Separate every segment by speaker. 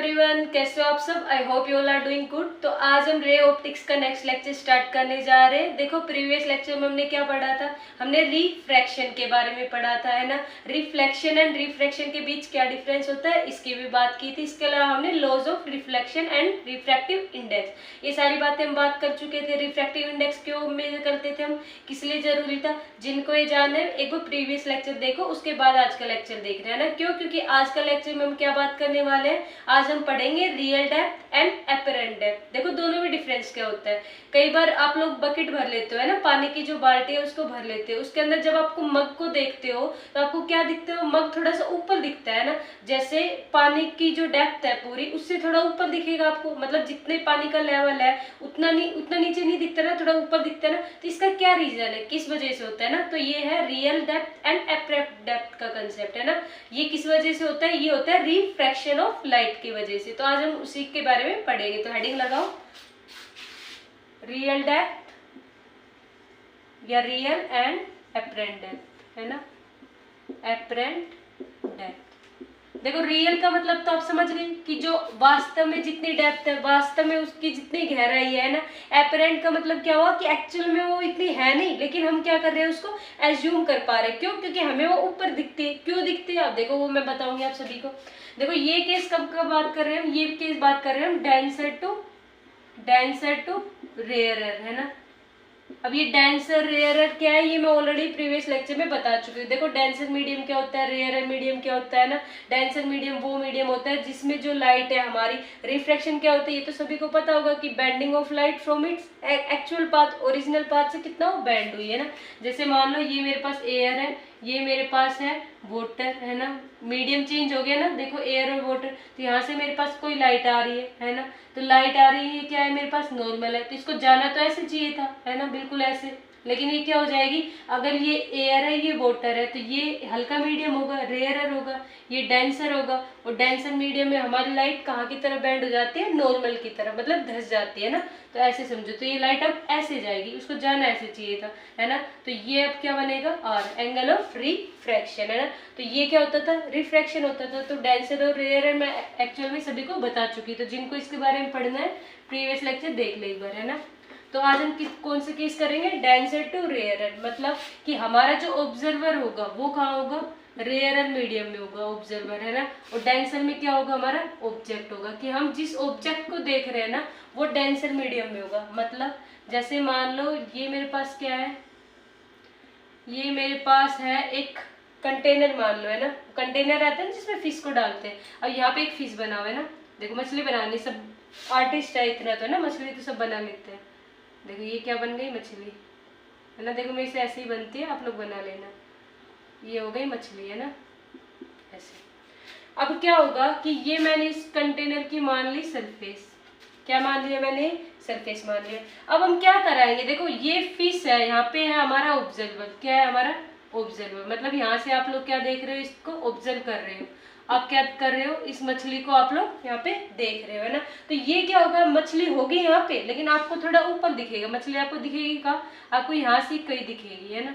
Speaker 1: Everyone, कैसे हो आप सब। I hope you all are doing good. तो आज हम रे ऑप्टिक्स का नेक्स्ट लेक्चर स्टार्ट करने जा रहे हैं। देखो प्रीवियस लेक्चर में हमने क्या पढ़ा था, हमने रिफ्रैक्शन के बारे में पढ़ा था, है ना। रिफ्लेक्शन एंड रिफ्रैक्शन के बीच क्या डिफरेंस होता है इसकी भी बात की थी। इसके अलावा हमने laws of reflection and refractive index, ये सारी बातें हम बात कर चुके थे। रिफ्रैक्टिव इंडेक्स क्यों मेजर करते थे हम, किस लिए जरूरी था, जिनको ये जानना है एक बार प्रीवियस लेक्चर देखो, उसके बाद आज का लेक्चर देख रहे हैं ना। क्यों, क्योंकि आज का लेक्चर में हम क्या बात करने वाले हैं, आज हम पढ़ेंगे real depth and apparent depth. देखो दोनों में डिफरेंस क्या होता है। कई बार आप लोग बकेट भर लेते हो, है ना, पानी की जो बाल्टी है उसको भर लेते हो, उसके अंदर जब आपको मग को देखते हो तो आपको क्या दिखते हो, मग थोड़ा सा ऊपर दिखता है ना। जैसे पानी की जो डेप्थ है पूरी, उससे थोड़ा ऊपर दिखेगा आपको, मतलब जितने पानी का लेवल है उतना नीचे नहीं दिखता ना, थोड़ा ऊपर दिखता है ना। तो इसका क्या रीजन है, किस वजह से होता है ना, तो ये है real depth and apparent depth का कंसेप्ट, है ना। ये किस वजह से होता है, ये होता है रिफ्रैक्शन ऑफ लाइट की वजह से। तो आज हम उसी के बारे में पढ़ेंगे। तो हेडिंग लगाओ, रियल डेप्थ या रियल एंड एपरेंट डेप्थ, है ना, एपरेंट डेप्थ। देखो रियल का मतलब तो आप समझ गए कि जो वास्तव में जितनी डेप्थ है, वास्तव में उसकी जितनी गहराई है ना। एपरेंट का मतलब क्या हुआ कि एक्चुअल में वो इतनी है नहीं, लेकिन हम क्या कर रहे हैं, उसको एज्यूम कर पा रहे हैं। क्यों, क्योंकि हमें वो ऊपर दिखती है। क्यों दिखती है, आप देखो वो मैं बताऊंगी आप सभी को। देखो ये केस कब का बात कर रहे हैं हम, ये केस बात कर रहे हैं हम डेंसर टू रेयरर, है ना। अब ये डेंसर रेयरर क्या है, ये मैं ऑलरेडी प्रीवियस लेक्चर में बता चुकी हूँ। देखो डेंसर मीडियम क्या होता है, रेयरर मीडियम क्या होता है ना। डेंसर मीडियम वो मीडियम होता है जिसमें जो लाइट है हमारी, रिफ्रैक्शन क्या होता है, ये तो सभी को पता होगा कि bending of light from its actual path, original path से कितना हो बेंड हुई है ना। जैसे मान लो ये मेरे पास एयर है, ये मेरे पास है वाटर, है ना। मीडियम चेंज हो गया ना, देखो एयर और वाटर। तो यहाँ से मेरे पास कोई लाइट आ रही है ना। तो लाइट आ रही है, क्या है मेरे पास नॉर्मल है, तो इसको जाना तो ऐसे चाहिए था, है ना, बिल्कुल ऐसे। लेकिन ये क्या हो जाएगी, अगर ये एयर है ये वाटर है तो ये हल्का मीडियम होगा, रेयरर होगा, ये डेंसर होगा। और डेंसर मीडियम में हमारी लाइट कहाँ की तरह बेंड हो जाती है, नॉर्मल की तरह, मतलब धंस जाती है ना। तो ऐसे समझो, तो ये लाइट अब ऐसे जाएगी, उसको जाना ऐसे चाहिए था, है ना। तो ये अब क्या बनेगा, आर, एंगल ऑफ रिफ्रैक्शन, है ना। तो ये क्या होता था, रिफ्रैक्शन होता था। तो डेंसर और रेयरर मैं एक्चुअल में सभी को बता चुकी, तो जिनको इसके बारे में पढ़ना है प्रीवियस लेक्चर देख ले एक बार, है ना। तो आज हम कौन से केस करेंगे, डेंसर टू रेयरर, मतलब कि हमारा जो ऑब्जर्वर होगा वो कहाँ होगा, रेयरर मीडियम में होगा ऑब्जर्वर, है ना। और डेंसर में क्या होगा, हमारा ऑब्जेक्ट होगा, कि हम जिस ऑब्जेक्ट को देख रहे हैं ना वो डेंसर मीडियम में होगा। मतलब जैसे मान लो ये मेरे पास क्या है, ये मेरे पास है एक कंटेनर मान लो, है ना। कंटेनर आता है जिसमें फिश को डालते हैं। अब यहाँ पे एक फिश बना हुआ है ना, देखो मछली बनानी, सब आर्टिस्ट है इतना तो, है ना, मछली तो सब बना लेते हैं। देखो ये क्या बन गई, मछली, है ना। देखो मेरे से ऐसे ही बनती है, आप लोग बना लेना। ये हो गई मछली, है ना, ऐसे। अब क्या होगा कि ये मैंने इस कंटेनर की मान ली सरफेस, क्या मान लिया मैंने, सरफेस मान लिया। अब हम क्या कराएंगे, देखो ये फिश है, यहाँ पे है हमारा ऑब्जर्वर, क्या है हमारा ऑब्जर्वर, मतलब यहाँ से आप लोग क्या देख रहे हो, इसको ऑब्जर्व कर रहे हो। आप क्या कर रहे हो, इस मछली को आप लोग यहाँ पे देख रहे हो, है ना। तो ये क्या होगा, मछली होगी यहाँ पे, लेकिन आपको थोड़ा ऊपर दिखेगा। मछली आपको दिखेगी कहाँ, आपको यहाँ से कहीं दिखेगी, है ना,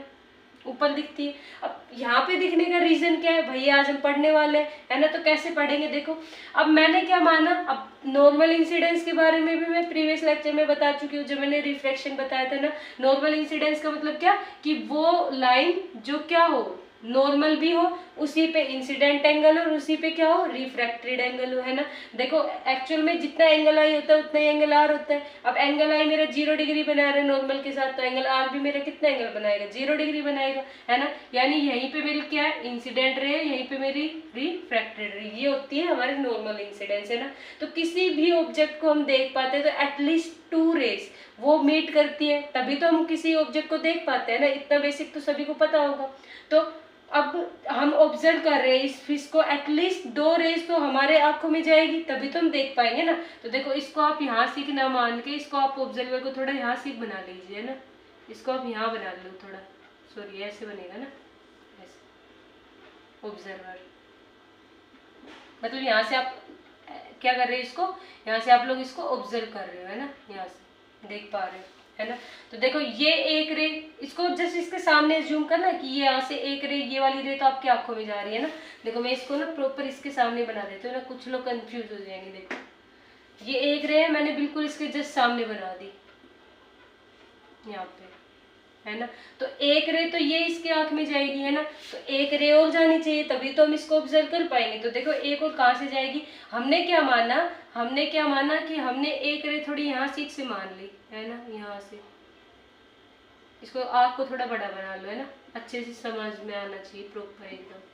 Speaker 1: ऊपर दिखती है। अब यहाँ पे दिखने का रीजन क्या है, भैया आज हम पढ़ने वाले हैं, है ना। तो कैसे पढ़ेंगे, देखो अब मैंने क्या माना, अब नॉर्मल इंसिडेंस के बारे में भी मैं प्रीवियस लेक्चर में बता चुकी हूँ, जब मैंने रिफ्रैक्शन बताया था ना। नॉर्मल इंसिडेंस का मतलब क्या, कि वो लाइन जो क्या हो, नॉर्मल भी हो, उसी पे इंसिडेंट एंगल हो और उसी पे क्या हो, रिफ्रैक्टेड एंगल हो, है ना। देखो एक्चुअल में जितना एंगल आई होता है उतना ही एंगल आर होता है। अब एंगल आई मेरा 0 डिग्री बना रहा है नॉर्मल के साथ, तो एंगल आर भी मेरा कितना एंगल बनाएगा, 0 डिग्री बनाएगा, है ना। यानी यहीं पे मेरी क्या है, इंसिडेंट रे, यहीं पे मेरी रिफ्रैक्टेड रे, ये होती है हमारी नॉर्मल इंसिडेंस, है ना। तो किसी भी ऑब्जेक्ट को हम देख पाते हैं तो एटलीस्ट 2 रेज वो मीट करती है, तभी तो हम किसी ऑब्जेक्ट को देख पाते हैं ना। इतना बेसिक तो सभी को पता होगा। तो अब हम ऑब्जर्व कर रहे हैं इस फिश को, एटलीस्ट 2 रेज तो हमारे आंखों में जाएगी, तभी तो हम देख पाएंगे ना। तो देखो इसको आप यहाँ सीख ना मान के, इसको आप ऑब्जर्वर को थोड़ा यहाँ सीख बना लीजिए ना। इसको आप यहाँ बना लो थोड़ा, सॉरी ऐसे बनेगा ना, ऐसे ऑब्जर्वर, मतलब यहाँ से आप क्या कर रहे हैं, इसको यहाँ से आप लोग इसको ऑब्जर्व कर रहे हो, है ना, यहाँ से देख पा रहे हो है ना। तो देखो ये एक रे, इसको जस्ट इसके सामने जूम करना कि ये यहाँ से एक रे, ये वाली रे तो आपकी आंखों में जा रही है ना। देखो मैं इसको ना प्रॉपर इसके सामने बना देती हूँ ना, कुछ लोग कंफ्यूज हो जाएंगे। देखो ये एक रे है, मैंने बिल्कुल इसके जस्ट सामने बना दी यहाँ पे, है ना। तो एक रे तो ये इसके आंख में जाएगी, है ना। तो एक रे और जानी चाहिए, तभी तो हम इसको ऑब्जर्व कर पाएंगे। तो देखो एक और कहाँ से जाएगी, हमने क्या माना कि हमने एक रे थोड़ी यहाँ से मान ली, है ना, यहाँ से। इसको आंख को थोड़ा बड़ा बना लो, है ना, अच्छे से समझ में आना चाहिए प्रॉपर एकदम।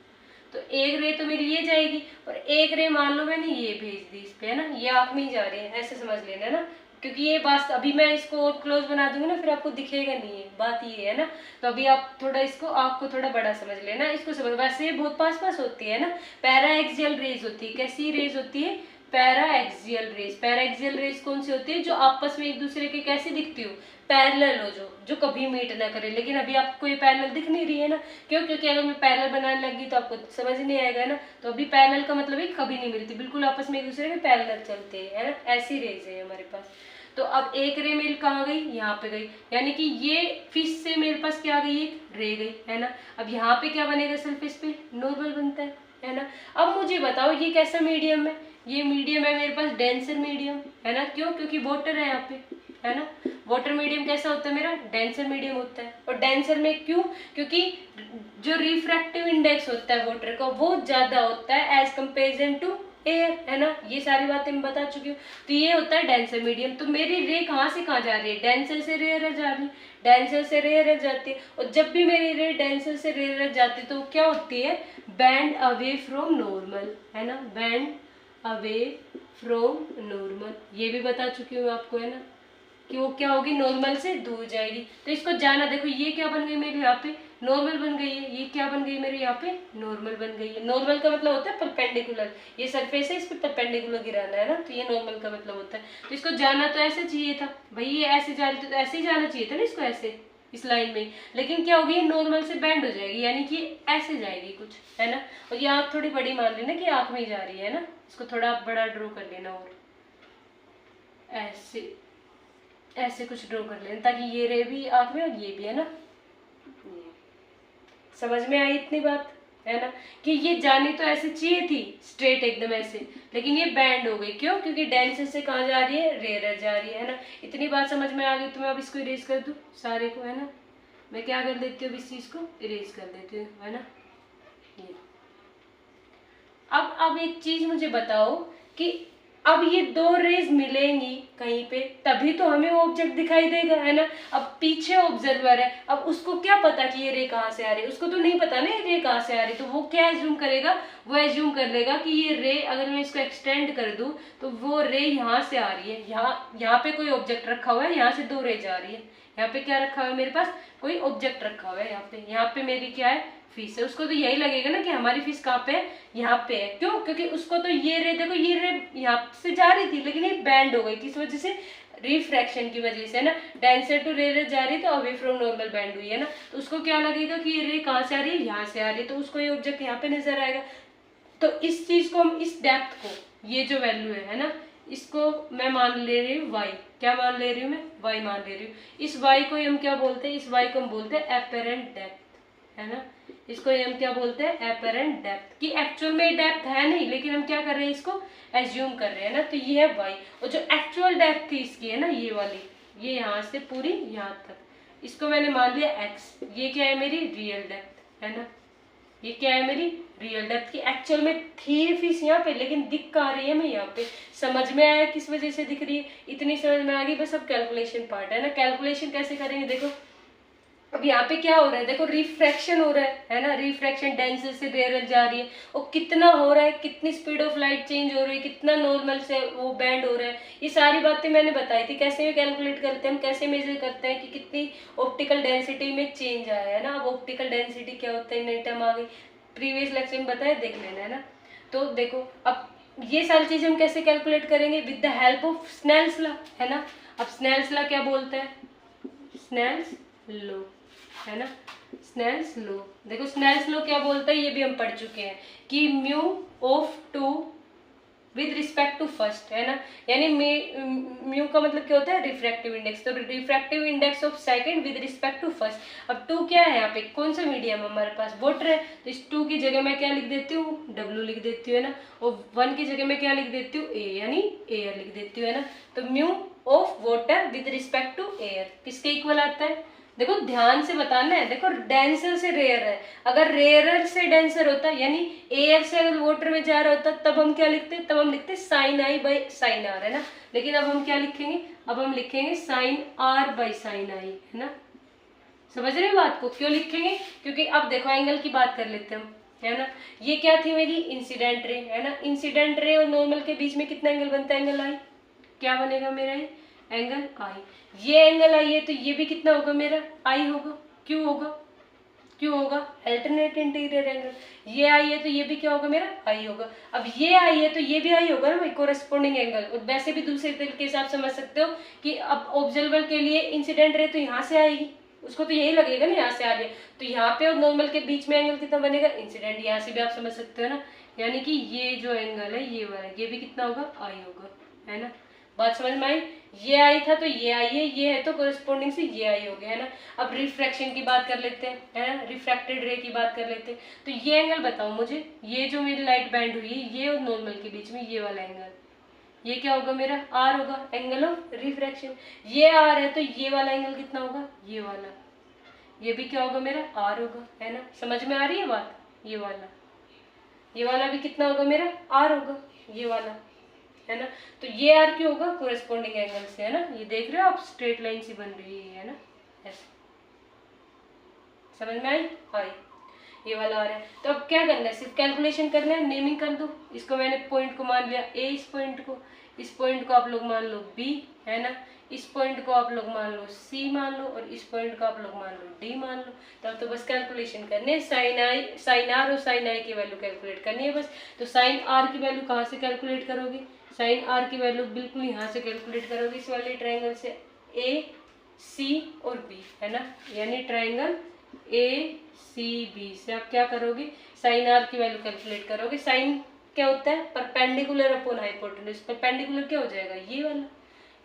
Speaker 1: तो एक रे तो मेरी ये जाएगी, और एक रे मान लो मैंने ये भेज दी इस पे, है ना, ये आंख में ही जा रही है, ऐसे समझ लेना, है ना। क्योंकि ये बात अभी मैं इसको और क्लोज बना दूंगी ना, फिर आपको दिखेगा नहीं है, बात ये है ना। तो अभी आप थोड़ा इसको आंख को थोड़ा बड़ा समझ लेना, इसको समझ। वैसे बहुत पास होती है ना, पैरा एक्सियल रेज होती है। कैसी रेज होती है, paraxial rays. Paraxial rays कौन सी होती है, जो आपस में एक दूसरे के कैसी दिखती हो, पैरेलल हो, जो कभी मीट ना करे। लेकिन अभी आपको ये पैरेलल दिख नहीं रही है ना, क्यों, क्योंकि अगर मैं पैरेलल बनाने लगी तो आपको समझ नहीं आएगा ना। तो अभी पैरेलल का मतलब है कभी नहीं मिलती, बिल्कुल आपस में एक दूसरे के पैरेलल चलते हैं, है ना, ऐसी रेज है हमारे पास। तो अब एक रे मेरी कहाँ गई, यहाँ पे गई, यानी कि ये फिश से मेरे पास क्या गई, एक रे गई, है ना। अब यहाँ पे क्या बनेगा, सरफेस पे नॉर्मल बनता है ना। अब मुझे बताओ ये कैसा मीडियम है, ये मीडियम है मेरे पास डेंसर मीडियम, है ना। क्यों, क्योंकि वाटर है यहाँ पे, है ना। वाटर मीडियम कैसा होता है मेरा, डेंसर मीडियम होता है। और डेंसर में क्यों, क्योंकि जो रिफ्रैक्टिव इंडेक्स होता है वाटर का वो ज्यादा होता है एज कंपेरिजन टू एयर, है ना। ये सारी बातें मैं बता चुकी हूँ। तो ये होता है डेंसर मीडियम। तो मेरी रे कहाँ से कहाँ जा रही है, डेंसर से रेयर जा रही है, डेंसर से रेयर जाती है। और जब भी मेरी रे डेंसर से रेयर जाती है तो क्या होती है, बैंड अवे फ्रॉम नॉर्मल, है ना, बैंड अवे फ्रॉम नॉर्मल। ये भी बता चुकी हूँ आपको, है ना, कि वो क्या होगी, नॉर्मल से दूर जाएगी। तो इसको जाना, देखो ये क्या बन गई मेरी यहाँ पे, नॉर्मल बन गई है। ये क्या बन गई मेरी यहाँ पे, नॉर्मल बन गई है। नॉर्मल का मतलब होता है परपेंडिकुलर, ये सरफेस है, इस पर परपेंडिकुलर गिराना, है ना। तो ये नॉर्मल का मतलब होता है। तो इसको जाना तो ऐसे चाहिए था भाई, ये ऐसे जा रही थी तो ऐसे ही जाना चाहिए था ना इसको, ऐसे इस लाइन में। लेकिन क्या होगी, नॉर्मल से बैंड हो जाएगी, यानी कि ऐसे जाएगी कुछ, है ना। और ये आँख थोड़ी बड़ी मान लेना कि आँख में ही जा रही है ना। इसको थोड़ा बड़ा ड्रॉ कर लेना, और ऐसे कुछ ड्रॉ कर लेना, ताकि ये रे भी आँख में और ये भी, है ना। समझ में आई इतनी बात, है ना, कि ये जानी तो ऐसे चाहिए थी स्ट्रेट एकदम ऐसे, लेकिन ये बैंड हो गई। क्यों, क्योंकि डेंसर से कहाँ जा रही है, रेयर जा रही है ना। इतनी बात समझ में आ गई। तो मैं अब इसको इरेज कर दूँ सारे को, है ना। मैं क्या कर देती हूँ, इस चीज को इरेज कर देती हूँ, है ना। ये अब एक चीज मुझे बताओ कि अब ये दो रेज मिलेंगी कहीं पे, तभी तो हमें वो ऑब्जेक्ट दिखाई देगा, है ना। अब पीछे ऑब्जर्वर है, अब उसको क्या पता कि ये रे कहाँ से आ रही है, उसको तो नहीं पता ना ये रे कहाँ से आ रही है। तो वो क्या एज्यूम करेगा, वो एज्यूम कर लेगा कि ये रे, अगर मैं इसको एक्सटेंड कर दूं तो वो रे यहाँ से आ रही है, यहाँ पे कोई ऑब्जेक्ट रखा हुआ है, यहाँ से दो रे जा रही है। यहाँ पे क्या रखा हुआ है मेरे पास, कोई ऑब्जेक्ट रखा हुआ है यहाँ पे मेरी क्या है, फिश है। उसको तो यही लगेगा ना कि हमारी फिश कहाँ पे है, यहाँ पे है। क्यों, क्योंकि उसको तो ये रे, देखो ये रे यहाँ से जा रही थी, लेकिन ये बैंड हो गई, किस वजह से, रिफ्रैक्शन की वजह से, है ना। डेंसर टू रे जा रही तो अवे फ्रॉम नॉर्मल बैंड हुई, है ना। तो उसको क्या लगेगा कि ये रे कहाँ से आ रही है, यहाँ से आ रही है, तो उसको ये ऑब्जेक्ट यहाँ पे नजर आएगा। तो इस चीज को हम, इस डेप्थ को, ये जो वैल्यू है ना, इसको मैं मान ले रही हूँ y। क्या मान ले रही हूँ मैं, y मान ले रही हूँ। इस y को हम क्या बोलते हैं, इस y को हम बोलते हैं एपेरेंट डेप्थ, है ना। इसको हम क्या बोलते हैं, एपेरेंट डेप्थ। की एक्चुअल में डेप्थ है नहीं, लेकिन हम क्या कर रहे हैं, इसको एज्यूम कर रहे हैं ना। तो ये है y, और जो एक्चुअल डेप्थ थी इसकी, है ना, ये वाली, ये यहाँ से पूरी यहाँ तक, इसको मैंने मान लिया x। ये क्या है, मेरी रियल डेप्थ, है ना। ये क्या है, मेरी रियल डेप्थ। की एक्चुअल में थी फिश यहाँ पे, लेकिन दिख कहाँ रही है, मैं यहाँ पे। समझ में आया किस वजह से दिख रही है, इतनी समझ में आ गई। बस अब कैलकुलेशन पार्ट है ना। कैलकुलेशन कैसे करेंगे, देखो अब यहाँ पे क्या हो रहा है, देखो रिफ्रैक्शन हो रहा है ना। रिफ्रैक्शन डेंसर से रेयर जा रही है, और कितना हो रहा है, कितनी स्पीड ऑफ लाइट चेंज हो रही है, कितना नॉर्मल से वो बैंड हो रहा है। ये सारी बातें मैंने बताई थी, कैसे कैलकुलेट करते हैं हम, कैसे मेजर करते हैं कि कितनी ऑप्टिकल डेंसिटी में चेंज आया है ना। अब ऑप्टिकल डेंसिटी क्या होता है, नई टर्म आ गई, प्रीवियस लेक्चर में बताया, देख लेना, है ना। तो देखो अब ये सारी चीजें हम कैसे कैलकुलेट करेंगे, with the help of Snell's law, है ना। अब स्नेल्स लॉ क्या बोलता है, स्नेल्स लॉ, है ना, स्नेल्स लॉ। देखो स्नेल्स लॉ क्या बोलता है, ये भी हम पढ़ चुके हैं कि mu of 2 with respect to first, है ना, यानी म्यू का मतलब क्या होता है, रिफ्रैक्टिव इंडेक्स, तो refractive index of second with respect to first. अब 2 क्या है यहाँ पे, कौन सा मीडियम हमारे पास, वाटर है, तो इस 2 की जगह मैं क्या लिख देती हूँ, W लिख देती हूँ, है ना, और 1 की जगह मैं क्या लिख देती हूँ, A, यानी एयर लिख देती हूँ, है ना। तो mu of water with respect to air किसके इक्वल आता है, देखो ध्यान से बताना है, देखो डेंसर से रेयर है, अगर रेयरर से डेंसर होता यानी एयर से अगर वाटर में जा रहा होता तब हम क्या लिखते, तब हम लिखते sine i by sine r, है ना, लेकिन अब हम क्या लिखेंगे, अब हम लिखेंगे साइन आर बाई साइन आई, है ना। समझ रहे हो बात को, क्यों लिखेंगे, क्योंकि अब देखो एंगल की बात कर लेते हैं हम, है ना, ये क्या थी मेरी इंसिडेंट रे, है ना, इंसिडेंट रे और नॉर्मल के बीच में कितना एंगल बनता है, एंगल आई, क्या बनेगा मेरा ये एंगल आई, ये एंगल आई है तो ये भी कितना होगा मेरा आई होगा, क्यों होगा, क्यों होगा, अल्टरनेट इंटीरियर एंगल, ये आई है तो ये भी क्या होगा मेरा आई होगा, अब ये आई है तो ये भी आई होगा ना भाई, कोरेस्पोंडिंग एंगल। और वैसे भी दूसरे तरीके से आप समझ सकते हो कि अब ऑब्जर्वर के लिए इंसिडेंट रे तो यहाँ से आएगी, उसको तो यही लगेगा ना यहाँ से आ रही है, तो यहाँ पे और नॉर्मल के बीच में एंगल कितना बनेगा, इंसिडेंट, यहाँ से भी आप समझ सकते हो ना, यानी कि ये जो एंगल है ये वाला, ये भी कितना होगा आई होगा, है ना, बात समझ में आई, ये आई था तो ये आई है, ये है तो कोरेस्पोंडिंग से ये आई हो गया, है ना। अब रिफ्रैक्शन की बात कर लेते हैं, है ना, रिफ्रैक्टेड रे की बात कर लेते हैं, तो ये एंगल बताओ मुझे, ये जो मेरी लाइट बैंड हुई है ये और नॉर्मल के बीच में ये वाला एंगल, ये क्या होगा मेरा आर होगा, एंगल ऑफ रिफ्रैक्शन, ये आर है तो ये वाला एंगल कितना होगा, ये वाला, ये भी क्या होगा मेरा आर होगा, है ना, समझ में आ रही है बात, ये वाला भी कितना होगा मेरा आर होगा, ये वाला, है ना, तो ये आर क्यों होगा, कोरेस्पोंडिंग एंगल से, है ना, ये देख रहे हो आप स्ट्रेट लाइन सी बन रही है ना, ऐसे, समझ में आई, ये वाला आ रहा है। तो अब क्या करना है, सिर्फ कैलकुलेशन करना है, नेमिंग कर दो, इसको मैंने पॉइंट को मान लिया ए, इस पॉइंट को आप लोग मान लो बी, है ना, इस पॉइंट को आप लोग मान लो सी मान लो, और इस पॉइंट को आप लोग मान लो डी मान लो। तब तो बस कैलकुलेशन करनी है, साइन आर और साइन आई की वैल्यू कैलकुलेट करनी है बस। तो साइन आर की वैल्यू कहाँ से कैलकुलेट करोगे, साइन आर की वैल्यू बिल्कुल यहाँ से कैलकुलेट करोगे, इस वाले ट्राइंगल से ए सी और बी, है ना, यानी ट्राइंगल ए सी बी से आप क्या करोगे, साइन आर की वैल्यू कैलकुलेट करोगे। साइन क्या होता है, परपेंडिकुलर अपॉन हाइपोटेन्यूज, परपेंडिकुलर क्या हो जाएगा, ये वाला,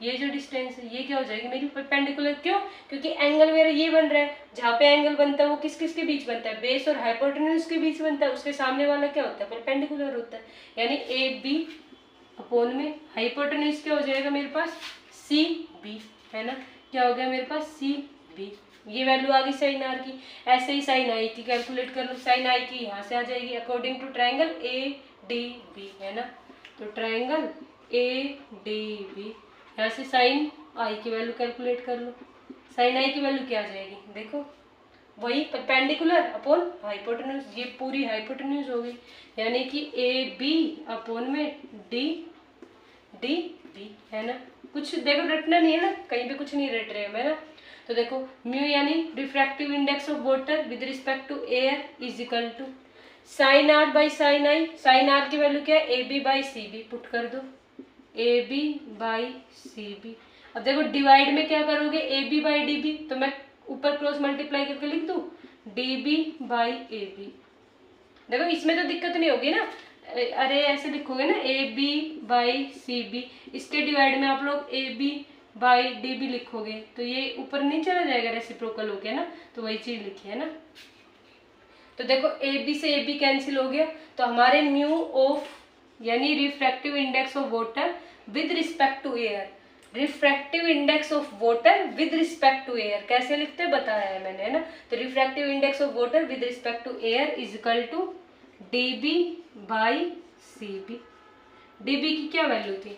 Speaker 1: ये जो डिस्टेंस है ये क्या हो जाएगी मेरी परपेंडिकुलर, क्यों, क्योंकि एंगल मेरा ये बन रहा है, जहाँ पे एंगल बनता है वो किस किस के बीच बनता है, बेस और हाइपोटेन्यूज के बीच बनता है, उसके सामने वाला क्या होता है, परपेंडिकुलर होता है, यानी ए बी अपॉन में हाइपोटेन्यूज क्या हो जाएगा मेरे पास सी बी, है ना, क्या हो गया मेरे पास सी बी, ये वैल्यू आ गई साइन आर की। ऐसे ही साइन आई की कैलकुलेट कर लो, साइन आई की यहाँ से आ जाएगी according to triangle A D B, है ना, तो ट्राइंगल ए डी बी, यहाँ से साइन आई की वैल्यू कैलकुलेट कर लो, साइन आई की वैल्यू क्या आ जाएगी, देखो वही परपेंडिकुलर अपॉन हाइपोटेन्यूज, ये पूरी हाइपोटेन्यूज हो गई, यानी कि ए बी अपॉन में डी डी बी, है ना, कुछ देखो रटना नहीं है ना, कहीं पे कुछ नहीं रट रहे हैं ना। तो देखो म्यू यानी refractive index of water with respect to air is equal to sine r by sine i, sine r की वैल्यू क्या है A B by C B, put कर दो A B by C B. अब देखो divide में क्या करोगे, A B by D B, तो मैं ऊपर क्रॉस मल्टीप्लाई करके लिख दूं D B by A B, देखो इसमें तो दिक्कत नहीं होगी ना, अरे ऐसे लिखोगे ना A B by C B, इसके डिवाइड में आप लोग A B by D B लिखोगे तो ये ऊपर नहीं चला जाएगा, रेसिप्रोकल हो गया ना, तो वही चीज लिखी है ना। तो देखो ए बी से ए बी कैंसिल हो गया, तो हमारे म्यू ऑफ यानी refractive index of water with respect to air, refractive index of water with respect to air कैसे लिखते हैं बताया है मैंने, है ना। तो refractive index of water with respect to air is equal to D B by C B. D B की क्या वैल्यू थी,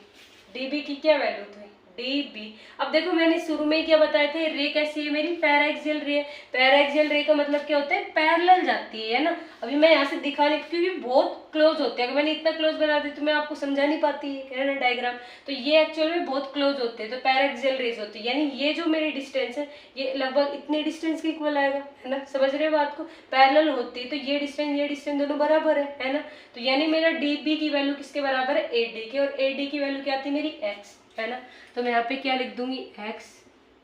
Speaker 1: डी बी की क्या वैल्यू थी डी बी। अब देखो मैंने शुरू में ही क्या बताए थे, रे कैसी है मेरी पैराक्सियल रे है, पैराक्सियल रे का मतलब क्या होता है पैरेलल जाती है ना। अभी मैं यहाँ से दिखा नहीं क्योंकि बहुत क्लोज होते हैं, अगर मैंने इतना क्लोज बना दी तो मैं आपको समझा नहीं पाती है ना डायग्राम, तो ये एक्चुअल में बहुत क्लोज होते हैं, तो पैराक्सियल रेज होती है, यानी ये जो मेरी डिस्टेंस है ये लगभग इतने डिस्टेंस के इक्वल आएगा, है ना, समझ रहे हो बात को, पैरेलल होती है तो ये डिस्टेंस दोनों बराबर है ना। तो यानी मेरा डी बी की वैल्यू किसके बराबर है ए डी के, और ए डी की वैल्यू क्या आती है मेरी एक्स, है ना। तो मैं यहाँ पे क्या लिख दूंगी x,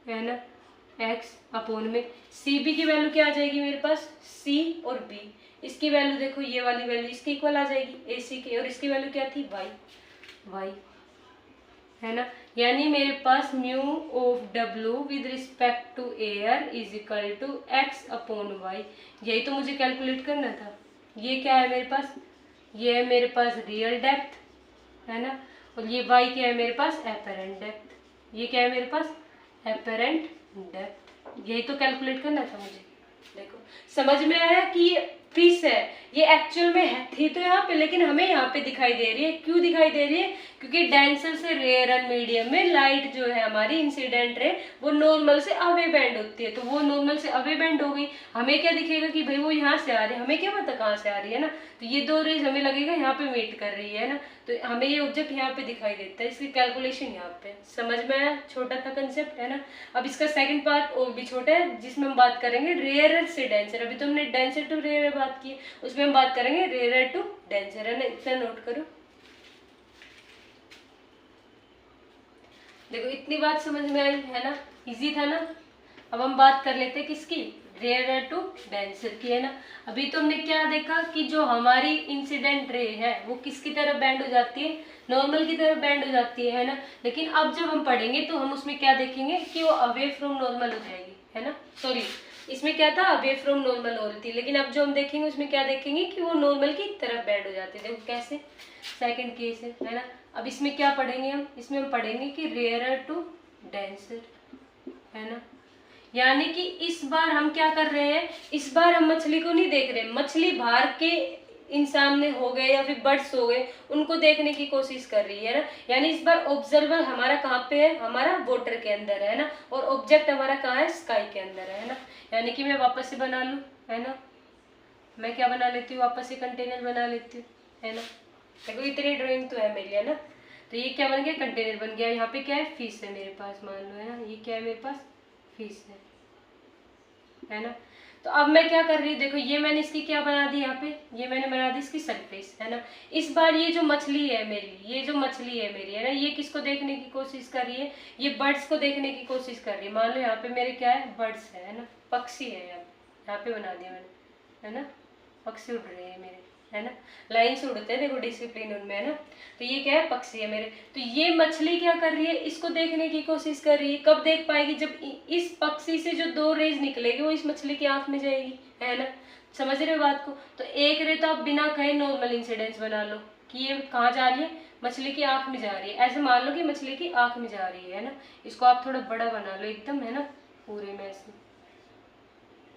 Speaker 1: है ना, x अपॉन में सी बी की वैल्यू क्या आ जाएगी मेरे पास c और b, इसकी वैल्यू देखो ये वाली वैल्यू इसके इक्वल आ जाएगी ए सी की, और इसकी वैल्यू क्या थी y, वाई, है ना। यानी मेरे पास mu of W with respect to air is equal to X upon Y. यही तो मुझे कैलकुलेट करना था। ये क्या है मेरे पास, ये है मेरे पास रियल डेप्थ, है ना, और ये वाई क्या है मेरे पास, एपरेंट डेप्थ। ये क्या है मेरे पास, एपरेंट डेप्थ। यही तो कैलकुलेट करना था मुझे। देखो समझ में आया कि ये फिश है, ये एक्चुअल में थी तो यहाँ पे, लेकिन हमें यहाँ पे दिखाई दे रही है। क्यों दिखाई दे रही है, क्योंकि डेंसर से रेयर एंड मीडियम में लाइट जो है हमारी इंसिडेंट रे वो नॉर्मल से अवे बैंड होती है, तो वो नॉर्मल से अवे बैंड हो गई। हमें क्या दिखेगा कि भाई वो यहाँ से आ रही है, हमें क्या पता कहाँ से आ रही है ना, तो ये दो रेज हमें लगेगा यहाँ पे मीट कर रही है ना, तो हमें ये ऑब्जेक्ट यहाँ पे दिखाई देता है। इसकी कैलकुलेशन यहाँ पे समझ में आया, छोटा था कंसेप्ट, है ना। अब इसका सेकंड पार्ट और भी छोटा है जिसमें हम बात करेंगे रेयर से डेंसर। अभी तो हमने डेंसर टू रेयर बात की, उसमें हम बात करेंगे रेयर टू डेंसर, है ना। इतना नोट करो। देखो इतनी बात समझ में आई, है ना, इजी था ना। अब हम बात कर लेते हैं किसकी, रेयर टू डेंसर की, है ना। अभी तो हमने क्या देखा कि जो हमारी इंसिडेंट रे है वो किसकी तरफ बैंड हो जाती है, नॉर्मल की तरफ बैंड हो जाती है ना। लेकिन अब जब हम पढ़ेंगे तो हम उसमें क्या देखेंगे कि वो अवे फ्रॉम नॉर्मल हो जाएगी, है ना। सॉरी, इसमें क्या था, अवे फ्रॉम नॉर्मल हो रही थी, लेकिन अब जो हम देखेंगे उसमें क्या देखेंगे कि वो नॉर्मल की तरफ बैंड हो जाती है। देखो कैसे, सेकंड केस है ना। अब इसमें क्या पढ़ेंगे हम, इसमें हम पढ़ेंगे कि रेयर टू डेंसर, है ना। यानी कि इस बार हम क्या कर रहे हैं, इस बार हम मछली को नहीं देख रहे, मछली बाहर के इंसान में हो गए या फिर बर्ड्स हो गए उनको देखने की कोशिश कर रही है ना। यानी इस बार ऑब्जर्वर हमारा कहाँ पे है, हमारा वाटर के अंदर है ना, और ऑब्जेक्ट हमारा कहाँ है, स्काई के अंदर है ना। यानी कि मैं वापस से बना लूँ, है ना, मैं क्या बना लेती हूँ, वापस से कंटेनर बना लेती हूँ, है ना। देखो इतनी ड्राइंग तो है मेरी, है ना। तो ये क्या बन गया, कंटेनर बन गया। यहाँ पे क्या है, फिश है मेरे पास, मान लो, है ना। ये क्या है मेरे पास, फिश है ना। तो अब मैं क्या कर रही हूँ, देखो ये मैंने इसकी क्या बना दी, यहाँ पे ये मैंने बना दी इसकी सरफेस, है ना। इस बार ये जो मछली है मेरी, ये जो मछली है मेरी, है ना, ये किसको देखने की कोशिश कर रही है, ये बर्ड्स को देखने की कोशिश कर रही है। मान लो यहाँ पे मेरे क्या है, बर्ड्स है ना, पक्षी है, यहाँ पे बना दिया मैंने, है ना, पक्षी उड़ रहे हैं मेरे, है ना, लाइन से उड़ते हैं, देखो डिसिप्लिन उनमें, है ना। तो ये क्या है, पक्षी है मेरे। तो ये मछली क्या कर रही है, इसको देखने की कोशिश कर रही है। कब देख पाएगी, जब इस पक्षी से जो दो रेज निकलेगी वो इस मछली की आंख में जाएगी, है ना। समझ रहे हो बात को। तो एक रे तो आप बिना कहे नॉर्मल इंसिडेंस बना लो कि ये कहाँ जा रही है, मछली की आंख में जा रही है। ऐसे मान लो कि मछली की आंख में जा रही है ना। इसको आप थोड़ा बड़ा बना लो एकदम, है ना, पूरे में ऐसे,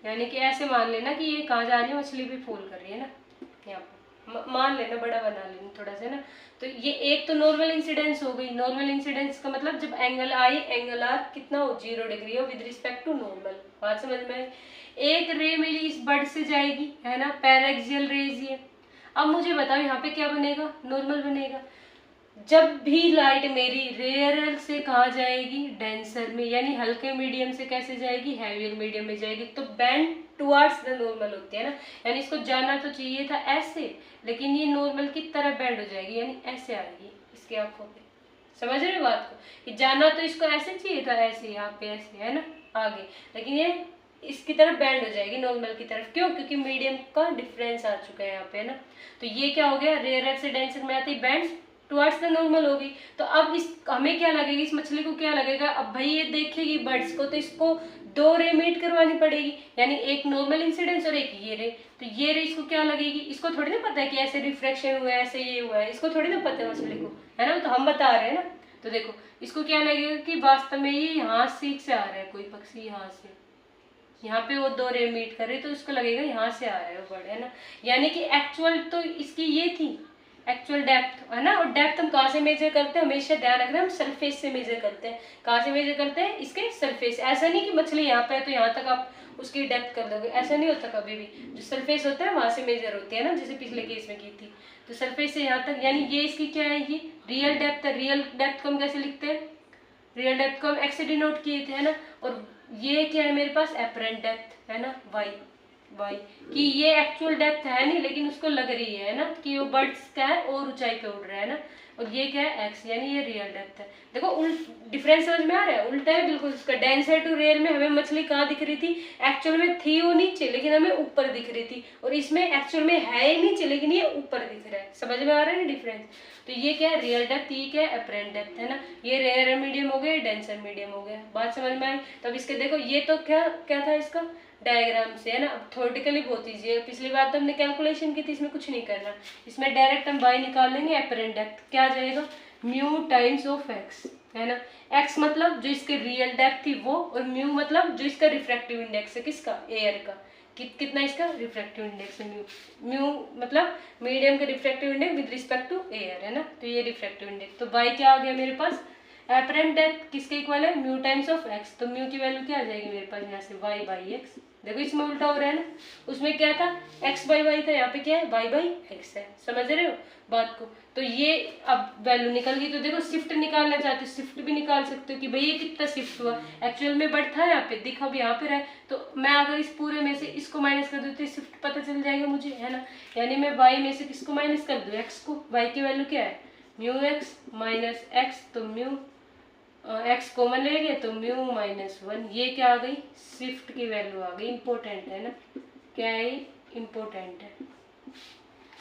Speaker 1: यानी कि ऐसे मान लेना कि ये कहाँ जा रही है, मछली पे फॉल कर रही है ना, यहाँ पर मान लेना, बड़ा बना लेना थोड़ा सा ना। तो ये एक तो नॉर्मल इंसिडेंस हो गई। नॉर्मल इंसिडेंस का मतलब जब एंगल आई, एंगल आर कितना हो, 0 डिग्री हो विद रिस्पेक्ट टू नॉर्मल। बात समझ में। एक रे मेरी इस बर्ड से जाएगी, है ना, पैराक्सियल रेज ये। अब मुझे बताओ यहाँ पे क्या बनेगा, नॉर्मल बनेगा। जब भी लाइट मेरी रेयर से कहाँ जाएगी, डेंसर में, यानी हल्के मीडियम से कैसे जाएगी, हैवियर मीडियम में जाएगी, तो बैंड टुवर्ड्स द नॉर्मल होती है ना। यानी इसको जाना तो चाहिए था ऐसे, लेकिन ये नॉर्मल की तरफ बैंड हो जाएगी, यानी ऐसे आएगी इसकी आंखों पे। समझ रहे हो बात को, कि जाना तो इसको ऐसे चाहिए था, ऐसे यहाँ पे ऐसे, है ना, आगे, लेकिन ये इसकी तरफ बैंड हो जाएगी नॉर्मल की तरफ। क्यों, क्योंकि मीडियम का डिफरेंस आ चुका है यहाँ पे, है ना। तो ये क्या हो गया, रेयर से डेंसर में आते ही बैंड टुवर्ड्स द नॉर्मल होगी। तो अब इस हमें क्या लगेगा, इस मछली को क्या लगेगा, अब भाई ये देखेगी बर्ड्स को, तो इसको दो रे मीट करवानी पड़ेगी, यानी एक नॉर्मल इंसिडेंस और एक ये रे। तो ये रे इसको क्या लगेगी, इसको थोड़ी ना पता है कि ऐसे रिफ्रैक्शन हुआ है, ऐसे ये हुआ है, इसको थोड़ी ना पता है मछली को, है ना। तो हम बता रहे हैं ना। तो देखो इसको क्या लगेगा कि वास्तव में ये यहाँ सीख से आ रहा है, कोई पक्षी यहाँ से, यहाँ पे वो दो रे मीट कर रहे, तो उसको लगेगा यहाँ से आ रहा है वो बर्ड, है ना। यानी कि एक्चुअल तो इसकी ये थी, एक्चुअल डेप्थ, है ना। और डेप्थ हम कहाँ से मेजर करते हैं, हमेशा ध्यान रखना, हम सरफेस से मेजर करते हैं। कहाँ से मेजर करते हैं, इसके सरफेस। ऐसा नहीं कि मछली यहाँ पे है तो यहाँ तक आप उसकी डेप्थ कर दोगे, ऐसा नहीं होता कभी भी। जो सरफेस होता है वहां से मेजर होती है ना, जैसे पिछले केस में की थी। तो सरफेस से यहाँ तक, यानी ये इसकी क्या है, ये रियल डेप्थ है। रियल डेप्थ को हम कैसे लिखते हैं, रियल डेप्थ को हम एक्स से डिनोट किए थे, है ना। और ये क्या है मेरे पास, एपरेंट डेप्थ, है ना, वाई वाई, कि ये एक्चुअल डेप्थ है नहीं, लेकिन उसको लग रही है ना कि वो बर्ड्स क्या है और ऊंचाई पे उड़ रहा है ना। और ये क्या है x, यानी ये रियल डेप्थ है। देखो डिफरेंस समझ में आ रहा है, उल्टा है बिल्कुल इसका। डेंसर टू रेयर में हमें मछली कहाँ दिख रही थी, एक्चुअल में थी वो नीचे लेकिन हमें ऊपर दिख रही थी, और इसमें एक्चुअल में है ही नीचे लेकिन ये ऊपर दिख रहा है। समझ में आ रहा है ना डिफरेंस। तो ये क्या है रियल डेप्थ, ये क्या है अपरेंट डेप्थ, है ना। ये रेयर मीडियम हो गया, डेंसर मीडियम हो गया। बात समझ में आई। तो अब इसके देखो ये तो क्या क्या था इसका डायग्राम से, है ना। अब थ्योरेटिकली बहुत ईजी है, पिछली बार तो हमने कैलकुलेशन की थी, इसमें कुछ नहीं करना। इसमें डायरेक्ट हम y निकाल लेंगे, अपरेंट डेप्थ क्या आ जाएगा म्यू टाइम्स ऑफ x, है ना। x मतलब जो इसके रियल डेप्थ थी वो, और म्यू मतलब जो इसका रिफ्रैक्टिव इंडेक्स है किसका, एयर का। कितना इसका रिफ्रैक्टिव इंडेक्स है म्यू। म्यू मतलब मीडियम का refractive index with respect to air, है ना। तो ये रिफ्रैक्टिव इंडेक्स, तो y क्या आ गया मेरे पास, अपरेंट डेप्थ किसके इक्वल है म्यू टाइम्स ऑफ x। तो म्यू की वैल्यू क्या आ जाएगी मेरे पास यहाँ से y बाई एक्स। देखो इसमें उल्टा हो रहा है ना, उसमें क्या था x बाई वाई था, यहाँ पे क्या है y बाई एक्स है। समझ रहे हो बात को। तो ये अब वैल्यू निकल गई। तो देखो शिफ्ट निकालना चाहते हो, शिफ्ट भी निकाल सकते हो कि भाई ये कितना शिफ्ट हुआ, एक्चुअल में बढ़ था यहाँ पे, दिखा भी यहाँ पे रहा है। तो मैं अगर इस पूरे में से इसको माइनस कर दूँ तो शिफ्ट पता चल जाएगा मुझे, है ना। यानी मैं y में से किसको माइनस कर दूँ, x को। y की वैल्यू क्या है म्यू एक्स माइनस एक्स, तो म्यू x कॉमन ले गए तो म्यू माइनस 1। ये क्या आ गई शिफ्ट की वैल्यू आ गई। इंपॉर्टेंट है ना, क्या है इंपॉर्टेंट है।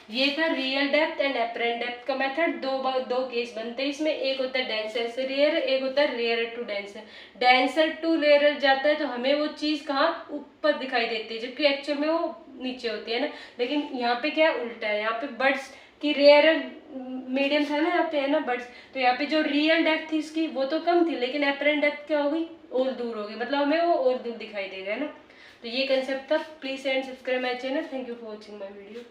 Speaker 1: ये था real depth and apparent depth का मेथड। दो केस बनते हैं इसमें, एक होता है डेंसर से रेयर, एक होता है rarer to denser. Denser to rarer जाता है तो हमें वो चीज कहाँ ऊपर दिखाई देती है, जबकि एक्चुअल में वो नीचे होती है ना। लेकिन यहाँ पे क्या उल्टा है, यहाँ पे बर्ड्स की रेयर मीडियम था ना यहाँ पे, है ना बर्ड्स। तो यहाँ पे जो रियल डेप्थ थी इसकी वो तो कम थी, लेकिन अपरेंट डेप्थ क्या हो गई और दूर हो गई, मतलब हमें वो और दूर दिखाई देगा, है ना। तो ये कंसेप्ट था। Please and subscribe my channel. Thank you for watching my video.